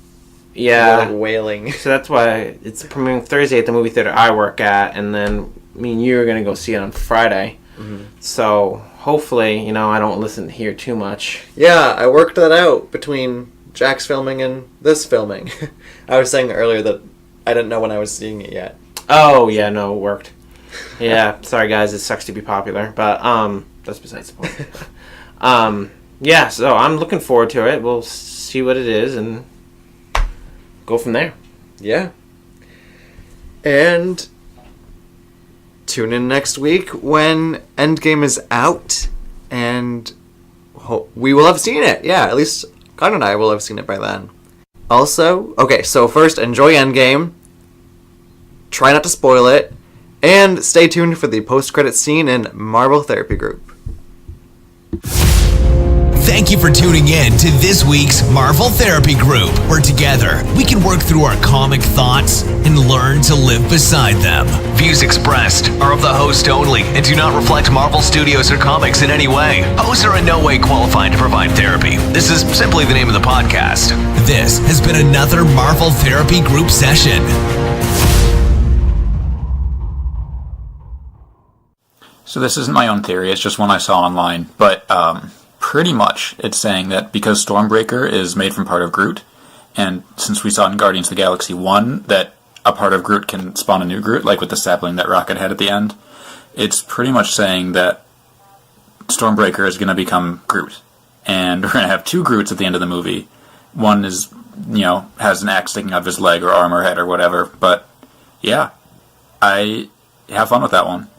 wailing. So that's why it's premiering Thursday at the movie theater I work at, and then me and you are gonna go see it on Friday. Mm-hmm. So hopefully, I don't hear too much. Yeah, I worked that out between Jack's filming and this filming. I was saying earlier that I didn't know when I was seeing it yet. Oh yeah, no, it worked. Yeah, sorry guys, it sucks to be popular, but that's besides the point. Yeah, so I'm looking forward to it. We'll see what it is and go from there. Yeah. And tune in next week when Endgame is out, and we will have seen it. Yeah, at least Conor and I will have seen it by then. Also, okay, so first, enjoy Endgame. Try not to spoil it. And stay tuned for the post-credit scene in Marvel Therapy Group. Thank you for tuning in to this week's Marvel Therapy Group, where together we can work through our comic thoughts and learn to live beside them. Views expressed are of the host only and do not reflect Marvel Studios or comics in any way. Hosts are in no way qualified to provide therapy. This is simply the name of the podcast. This has been another Marvel Therapy Group session. So this isn't my own theory, it's just one I saw online, but pretty much it's saying that because Stormbreaker is made from part of Groot, and since we saw in Guardians of the Galaxy 1 that a part of Groot can spawn a new Groot, like with the sapling that Rocket had at the end, it's pretty much saying that Stormbreaker is going to become Groot. And we're going to have 2 Groots at the end of the movie. One is, has an axe sticking out of his leg or arm or head or whatever, but yeah, I have fun with that one.